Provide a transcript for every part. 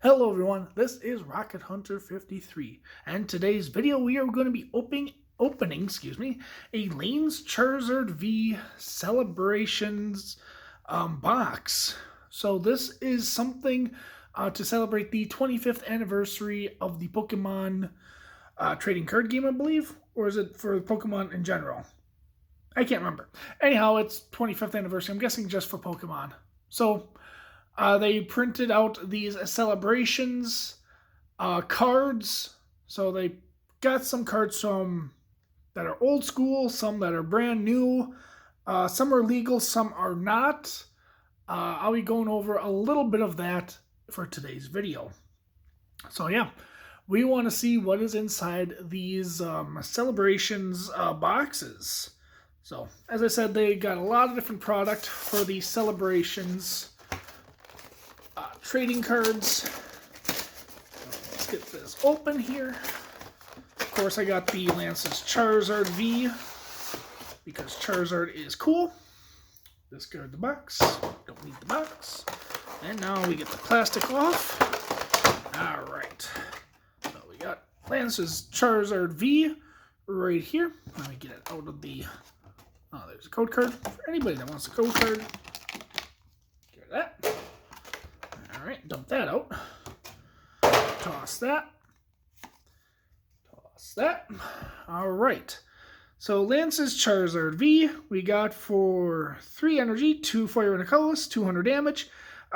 Hello everyone, this is Rocket Hunter 53, and today's video we are going to be opening a Lane's Charizard V Celebrations box. So this is something to celebrate the 25th anniversary of the Pokemon trading card game, I believe, or is it for Pokemon in general? I can't remember. Anyhow, it's 25th anniversary. I'm guessing just for Pokemon. So they printed out these celebrations cards. So they got some cards that are old school, some that are brand new. Some are legal, some are not. I'll be going over a little bit of that for today's video. So yeah, we want to see what is inside these celebrations boxes. So as I said, they got a lot of different product for the celebrations trading cards. Let's get this open here. Of course, I got the Lance's Charizard V because Charizard is cool. Discard the box. Don't need the box. And now we get the plastic off. All right. So we got Lance's Charizard V right here. Let me get it out of the... Oh, there's a code card for anybody that wants a code card. Get that. All right, dump that out. Toss that. Toss that. All right. So Lance's Charizard V, we got for 3 energy, 2 fire and a colorless, 200 damage.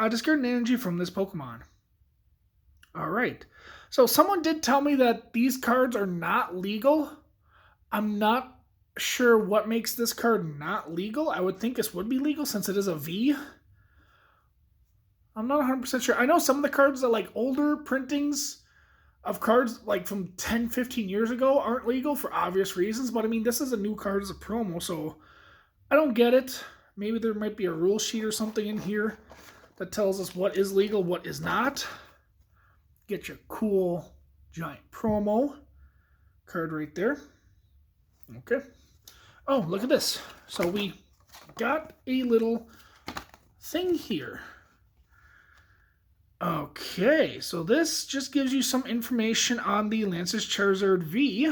Discard an energy from this Pokemon. All right. So someone did tell me that these cards are not legal. I'm not sure what makes this card not legal. I would think this would be legal since it is a V. I'm not 100% sure. I know some of the cards that like older printings of cards like from 10, 15 years ago aren't legal for obvious reasons, but I mean, this is a new card as a promo, so I don't get it. Maybe there might be a rule sheet or something in here that tells us what is legal, what is not. Get your cool giant promo card right there. Okay. Oh, look at this. So we got a little thing here. Okay, so this just gives you some information on the Lance's Charizard V.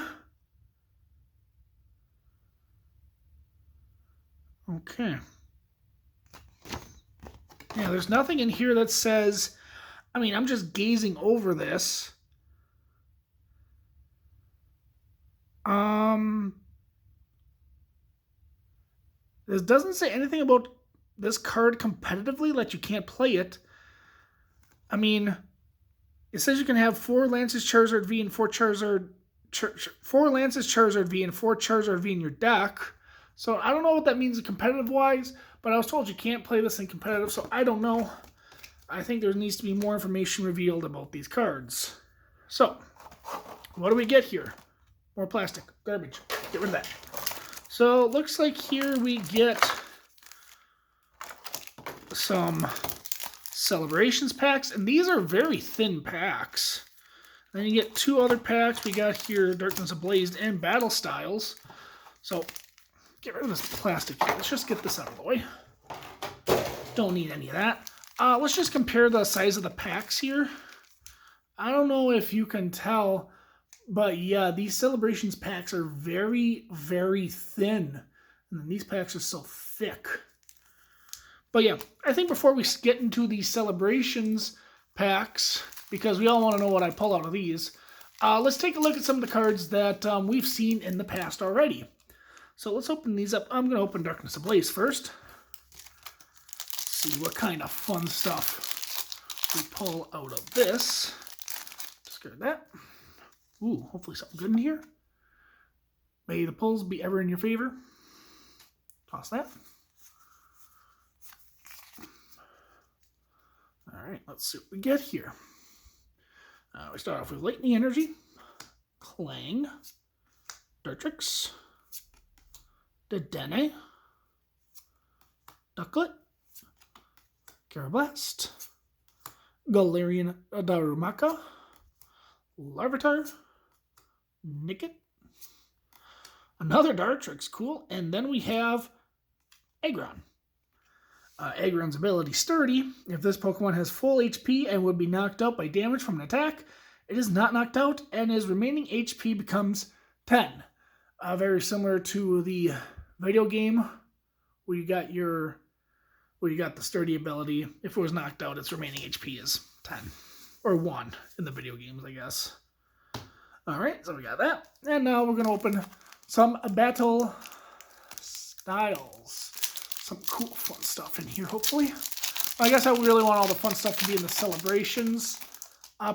Okay. Yeah, there's nothing in here that says... I mean, I'm just gazing over this. This doesn't say anything about this card competitively, like you can't play it. I mean, it says you can have 4 Lance's Charizard V and 4 Lance's Charizard V and 4 Charizard V in your deck. So I don't know what that means competitive-wise, but I was told you can't play this in competitive, so I don't know. I think there needs to be more information revealed about these cards. So, what do we get here? More plastic. Garbage. Get rid of that. So, it looks like here we get some Celebrations packs, and these are very thin packs. Then you get 2 other packs. We got here Darkness Ablaze and Battle Styles. So, get rid of this plastic here. Let's just get this out of the way. Don't need any of that. Let's just compare the size of the packs here. I don't know if you can tell, but yeah, these Celebrations packs are very, very thin. And then these packs are so thick. But yeah, I think before we get into the Celebrations packs, because we all want to know what I pull out of these, let's take a look at some of the cards that we've seen in the past already. So let's open these up. I'm going to open Darkness Ablaze first. See what kind of fun stuff we pull out of this. Discard that. Ooh, hopefully something good in here. May the pulls be ever in your favor. Toss that. Alright, let's see what we get here. We start off with Lightning Energy, Clang, Dartrix, Dedenne, Ducklet, Carablast, Galarian Darumaka, Larvitar, Nickit, another Dartrix, cool, and then we have Aggron. Aggron's ability Sturdy. If this Pokemon has full HP and would be knocked out by damage from an attack, it is not knocked out and his remaining HP becomes 10. Very similar to the video game where you got the Sturdy ability. If it was knocked out, its remaining HP is 10. Or 1 in the video games, I guess. Alright, so we got that. And now we're going to open some battle styles. Some cool, fun stuff in here, hopefully. I guess I really want all the fun stuff to be in the Celebrations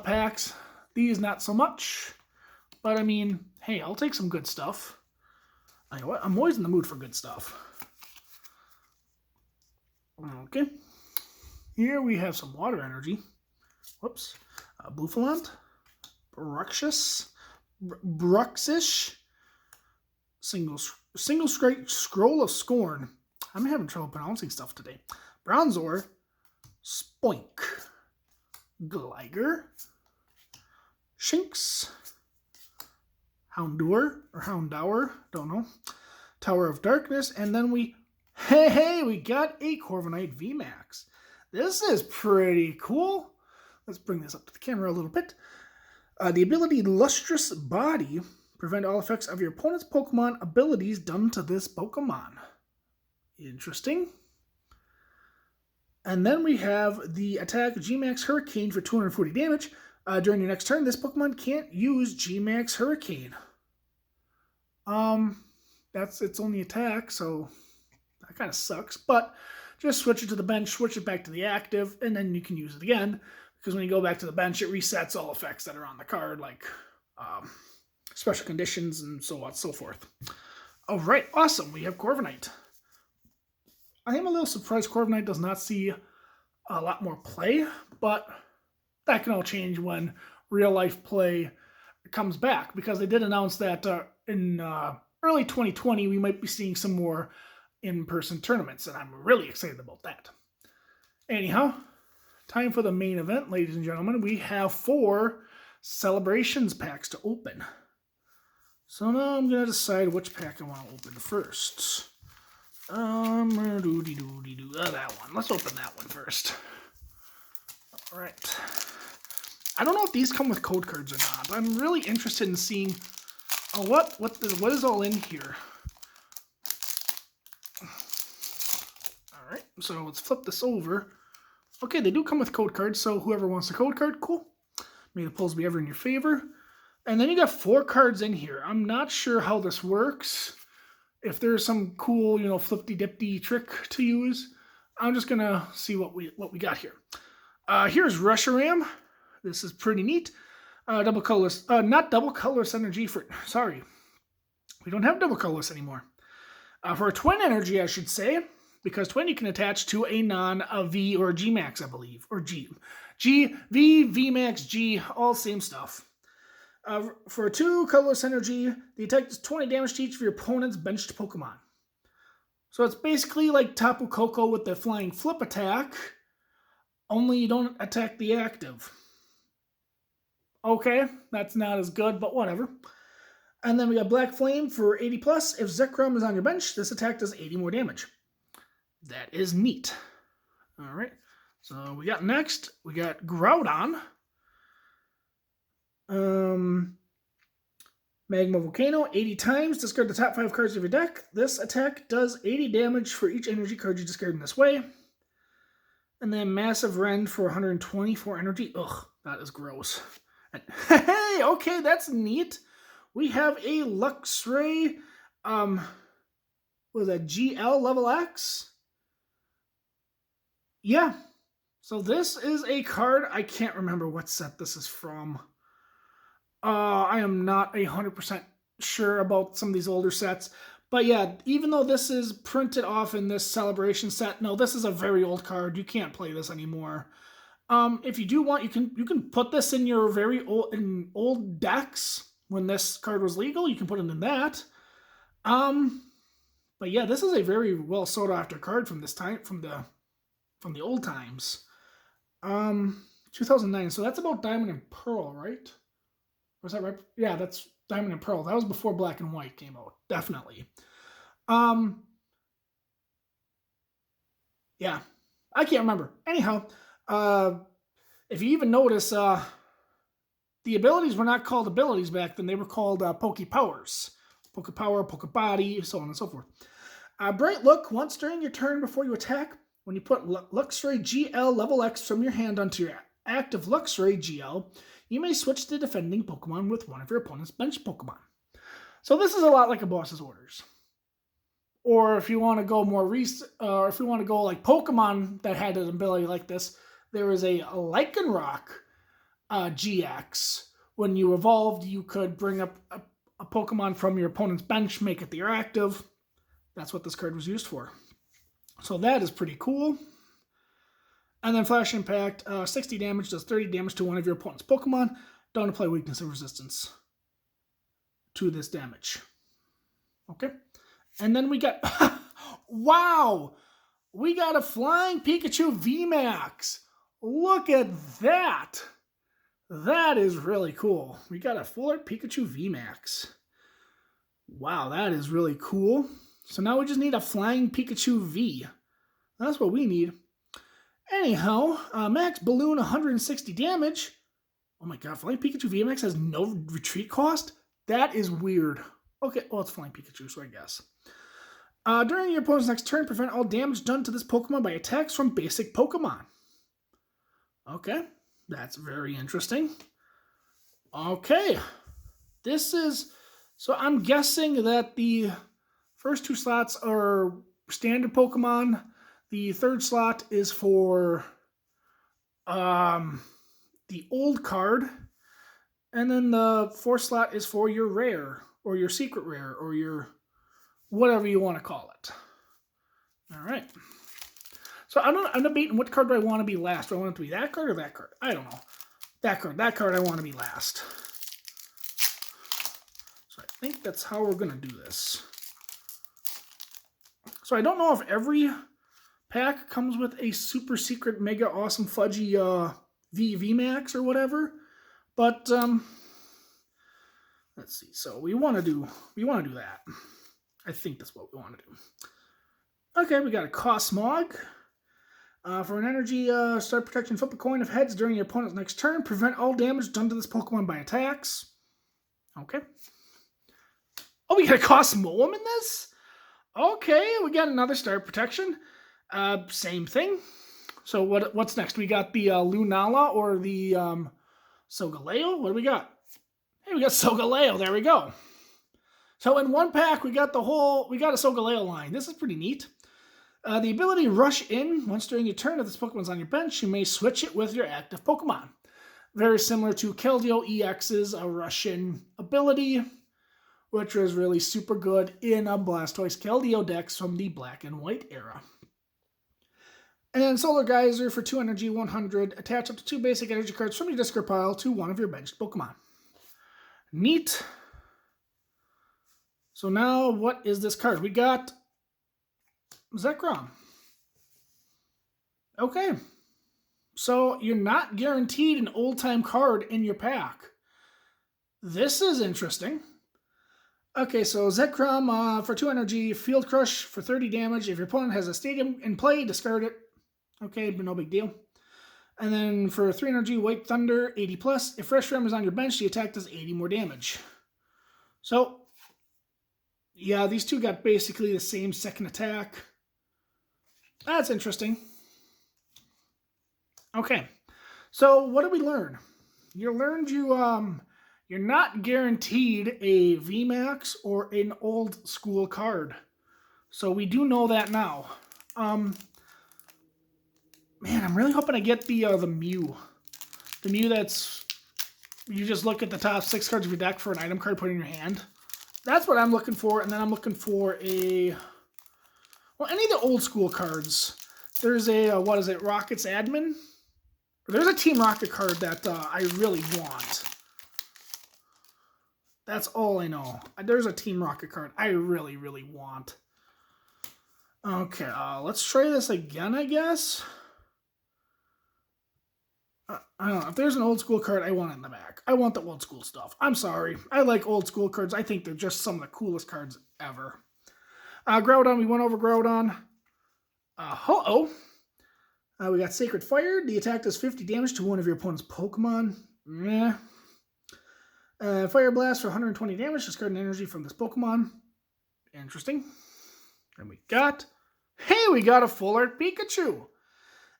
packs. These, not so much. But, I mean, hey, I'll take some good stuff. I know what? I'm always in the mood for good stuff. Okay. Here we have some water energy. Whoops. Bouffalant. Bruxish. Single Scroll of Scorn. I'm having trouble pronouncing stuff today. Bronzor. Spoink. Gligar. Shinx. Houndour, don't know. Tower of Darkness, and then we got a Corviknight VMAX. This is pretty cool. Let's bring this up to the camera a little bit. The ability Lustrous Body. Prevent all effects of your opponent's Pokemon abilities done to this Pokemon. Interesting. And then we have the attack G-Max Hurricane for 240 damage. During your next turn, this Pokemon can't use G-Max Hurricane. That's its only attack, so that kind of sucks. But just switch it to the bench, switch it back to the active, and then you can use it again. Because when you go back to the bench, it resets all effects that are on the card, like special conditions and so on and so forth. All right, awesome. We have Corviknight. I am a little surprised Corviknight does not see a lot more play, but that can all change when real-life play comes back, because they did announce that in early 2020 we might be seeing some more in-person tournaments, and I'm really excited about that. Anyhow, time for the main event, ladies and gentlemen. We have 4 Celebrations packs to open. So now I'm going to decide which pack I want to open first. That one. Let's open that one first. All right. I don't know if these come with code cards or not. I'm really interested in seeing what is all in here. All right, so let's flip this over. Okay, they do come with code cards, so whoever wants a code card, cool. May the pulls be ever in your favor. And then you got 4 cards in here. I'm not sure how this works. If there's some cool, flipty-dipty trick to use, I'm just gonna see what we got here. Here's Reshiram. This is pretty neat. Double colorless, not double colorless energy for. Sorry, we don't have double colorless anymore. For a twin energy, I should say, because twin you can attach to a non-V or G Max, I believe, or G, V Max, G, all same stuff. For a 2 colorless energy, the attack does 20 damage to each of your opponent's benched Pokemon. So it's basically like Tapu Koko with the flying flip attack, only you don't attack the active. Okay, that's not as good, but whatever. And then we got Black Flame for 80 plus. If Zekrom is on your bench, this attack does 80 more damage. That is neat. All right, so we got next, we got Groudon. Magma Volcano, 80 times. Discard the top 5 cards of your deck. This attack does 80 damage for each energy card you discard in this way. And then Massive Rend for 124 energy. Ugh, that is gross. And, hey, okay, that's neat. We have a Luxray, was that GL level X? Yeah. So this is a card, I can't remember what set this is from. I am not 100% sure about some of these older sets. But yeah, even though this is printed off in this Celebration set, no, this is a very old card. You can't play this anymore. If you do want, you can put this in your very old decks when this card was legal. You can put it in that. But yeah, this is a very well sought after card from this time, from the old times. 2009. So that's about Diamond and Pearl, right? Was that right? Yeah, that's Diamond and Pearl. That was before Black and White came out. Definitely. Yeah, I can't remember. Anyhow, if you even notice, the abilities were not called abilities back then. They were called Poke Powers. Poke Power, Poke Body, so on and so forth. Bright Look, once during your turn before you attack, when you put Luxray GL level X from your hand onto your active Luxray GL, you may switch to defending Pokemon with one of your opponent's bench Pokemon. So this is a lot like a boss's orders. Or if you want to go more recent, or if you want to go like Pokemon that had an ability like this, there was a Lycanroc GX. When you evolved, you could bring up a Pokemon from your opponent's bench, make it your active. That's what this card was used for. So that is pretty cool. And then Flash Impact, 60 damage, does 30 damage to one of your opponent's Pokemon. Don't apply weakness or resistance to this damage. Okay. And then we got, wow! We got a Flying Pikachu VMAX. Look at that! That is really cool. We got a Full Art Pikachu VMAX. Wow, that is really cool. So now we just need a Flying Pikachu V. That's what we need. Anyhow, Max Balloon, 160 damage. Oh my god, Flying Pikachu VMAX has no retreat cost? That is weird. Okay, well, it's Flying Pikachu, so I guess. During your opponent's next turn, prevent all damage done to this Pokemon by attacks from basic Pokemon. Okay, that's very interesting. Okay, this is... So I'm guessing that the first two slots are standard Pokemon. The third slot is for the old card. And then the fourth slot is for your rare, or your secret rare, or your whatever you want to call it. All right. So I'm debating what card do I want to be last. Do I want it to be that card or that card? I don't know. That card. That card I want to be last. So I think that's how we're going to do this. So I don't know if every pack comes with a super secret mega awesome fudgy VMAX or whatever. But let's see. So we want to do that. I think that's what we want to do. Okay, we got a Cosmog. For an energy, start protection, flip a coin of heads during your opponent's next turn. Prevent all damage done to this Pokemon by attacks. Okay. Oh, we got a Cosmoem in this? Okay, we got another start protection. Same thing. So what's next? We got the Lunala or the Solgaleo? What do we got? Hey, we got Solgaleo. There we go. So in one pack, we got a Solgaleo line. This is pretty neat. The ability Rush In. Once during your turn, if this Pokemon's on your bench, you may switch it with your active Pokemon. Very similar to Keldeo EX's Rush In ability, which was really super good in a Blastoise Keldeo decks from the Black and White era. And then Solar Geyser for 2 energy, 100. Attach up to 2 basic energy cards from your discard pile to one of your benched Pokemon. Neat. So now, what is this card? We got Zekrom. Okay. So you're not guaranteed an old-time card in your pack. This is interesting. Okay, so Zekrom for 2 energy, Field Crush for 30 damage. If your opponent has a stadium in play, discard it. Okay, but no big deal. And then for 3 energy, White Thunder, 80 plus. If Reshiram is on your bench, the attack does 80 more damage. So, yeah, these two got basically the same second attack. That's interesting. Okay, so what did we learn? You learned you're not guaranteed a VMAX or an old school card. So we do know that now. Man, I'm really hoping I get the Mew. The Mew that's... You just look at the top 6 cards of your deck for an item card put in your hand. That's what I'm looking for. And then I'm looking for a... Well, any of the old school cards. There's a, what is it, Rocket's Admin? There's a Team Rocket card that I really want. That's all I know. There's a Team Rocket card I really, really want. Okay, let's try this again, I guess. I don't know. If there's an old school card, I want it in the back. I want the old school stuff. I'm sorry. I like old school cards. I think they're just some of the coolest cards ever. Groudon, we went over Groudon. Ho-Oh. We got Sacred Fire. The attack does 50 damage to one of your opponent's Pokemon. Meh. Fire Blast for 120 damage. Discard an energy from this Pokemon. Interesting. And we got a full art Pikachu.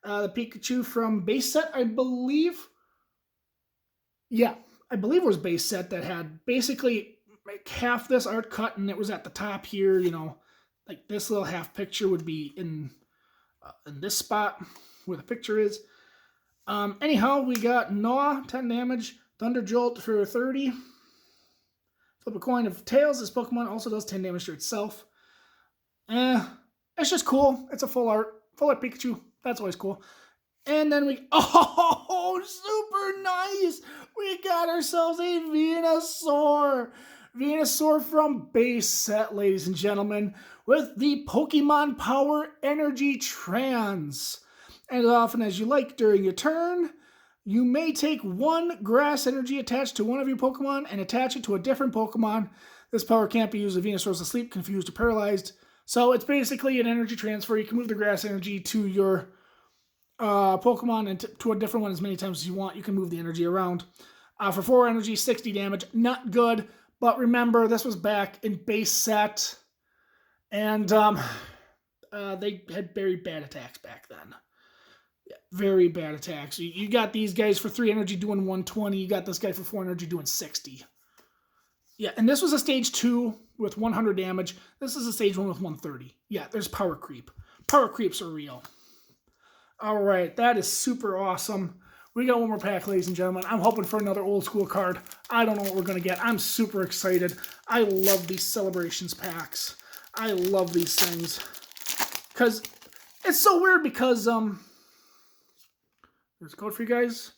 The Pikachu from base set, I believe. Yeah, I believe it was base set that had basically like half this art cut, and it was at the top here. You know, like this little half picture would be in this spot where the picture is. Anyhow, we got Gnaw, 10 damage, Thunder Jolt for 30. Flip a coin of tails. This Pokemon also does 10 damage to itself. It's just cool. It's a full art Pikachu. That's always cool. And then super nice. We got ourselves a Venusaur. Venusaur from base set, ladies and gentlemen, with the Pokemon Power Energy Trans. And as often as you like during your turn, you may take one grass energy attached to one of your Pokemon and attach it to a different Pokemon. This power can't be used if Venusaur is asleep, confused, or paralyzed. So it's basically an energy transfer. You can move the grass energy to your Pokemon and to a different one as many times as you want. You can move the energy around. For 4 energy, 60 damage. Not good, but remember, this was back in base set. And they had very bad attacks back then. Yeah, very bad attacks. You got these guys for 3 energy doing 120. You got this guy for 4 energy doing 60. Yeah, and this was a stage 2 with 100 damage. This is a stage 1 with 130. Yeah, there's power creep. Power creeps are real. All right, that is super awesome. We got one more pack, ladies and gentlemen. I'm hoping for another old school card. I don't know what we're going to get. I'm super excited. I love these Celebrations packs. I love these things. Because it's so weird because, there's a code for you guys.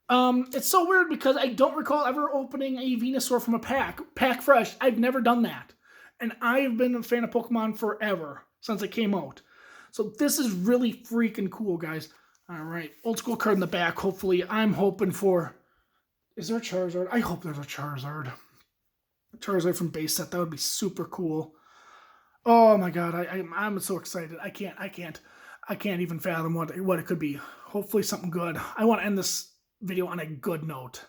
It's so weird because I don't recall ever opening a Venusaur from a pack fresh. I've never done that. And I've been a fan of Pokemon forever, since it came out. So this is really freaking cool, guys. All right, old school card in the back, hopefully. I'm hoping for... Is there a Charizard? I hope there's a Charizard. Charizard from base set, that would be super cool. Oh my god, I'm so excited. I can't even fathom what it could be. Hopefully something good. I want to end this video on a good note.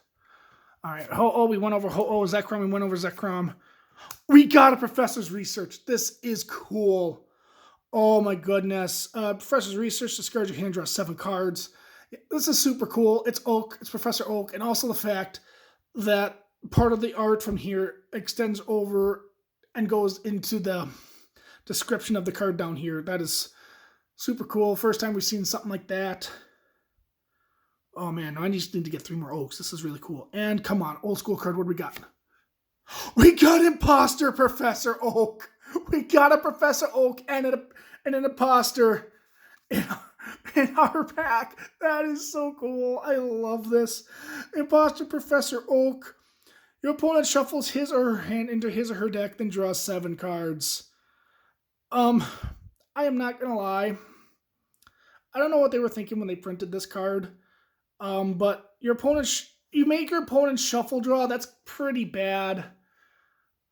All right, we went over Zekrom. We went over Zekrom. We got a Professor's Research. This is cool. Oh my goodness. Professor's Research, discard your hand, draw 7 cards. This is super cool. It's Oak. It's Professor Oak. And also the fact that part of the art from here extends over and goes into the description of the card down here. That is super cool. First time we've seen something like that. Oh man, I just need to get 3 more Oaks. This is really cool. And come on, old school card, what do we got? We got Imposter Professor Oak. We got a Professor Oak and an Imposter in our pack. That is so cool. I love this. Imposter Professor Oak. Your opponent shuffles his or her hand into his or her deck, then draws 7 cards. I am not gonna lie. I don't know what they were thinking when they printed this card. But your opponent, you make your opponent shuffle draw. That's pretty bad.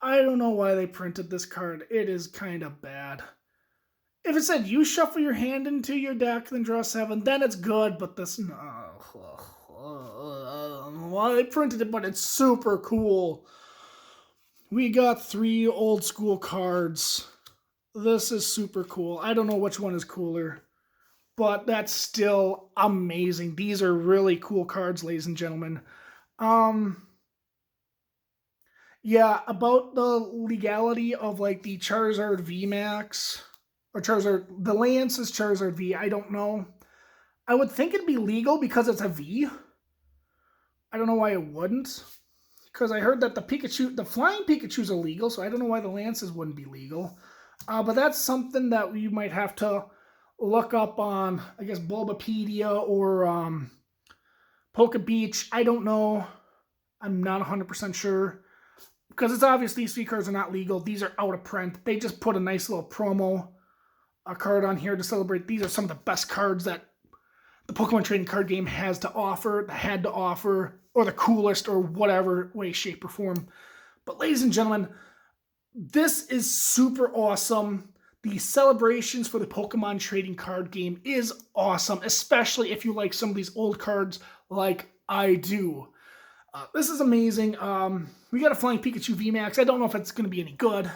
I don't know why they printed this card. It is kind of bad. If it said you shuffle your hand into your deck, then draw 7, then it's good. But this, no. Why they printed it, but it's super cool. We got 3 old school cards. This is super cool. I don't know which one is cooler, but that's still amazing. These are really cool cards, ladies and gentlemen. Yeah, about the legality of like the Charizard VMAX or Charizard, the Lance is Charizard V. I don't know. I would think it'd be legal because it's a V. I don't know why it wouldn't. Because I heard that the flying Pikachu's illegal, so I don't know why the Lances wouldn't be legal. But that's something that you might have to look up on, I guess, Bulbapedia or Pokebeach. I don't know. I'm not 100% sure. Because it's obvious these 3 cards are not legal. These are out of print. They just put a nice little promo card on here to celebrate. These are some of the best cards that the Pokemon trading card game has to offer, that had to offer, or the coolest, or whatever way, shape, or form. But ladies and gentlemen, this is super awesome. The Celebrations for the Pokemon trading card game is awesome, especially if you like some of these old cards like I do. This is amazing. We got a Flying Pikachu VMAX. I don't know if it's going to be any good,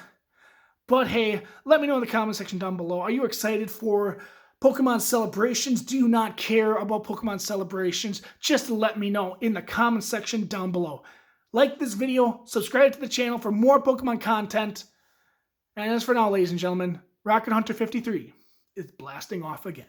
but hey, let me know in the comment section down below. Are you excited for Pokemon Celebrations? Do you not care about Pokemon Celebrations? Just let me know in the comment section down below. Like this video, subscribe to the channel for more Pokemon content. And as for now, ladies and gentlemen, Rocket Hunter 53 is blasting off again.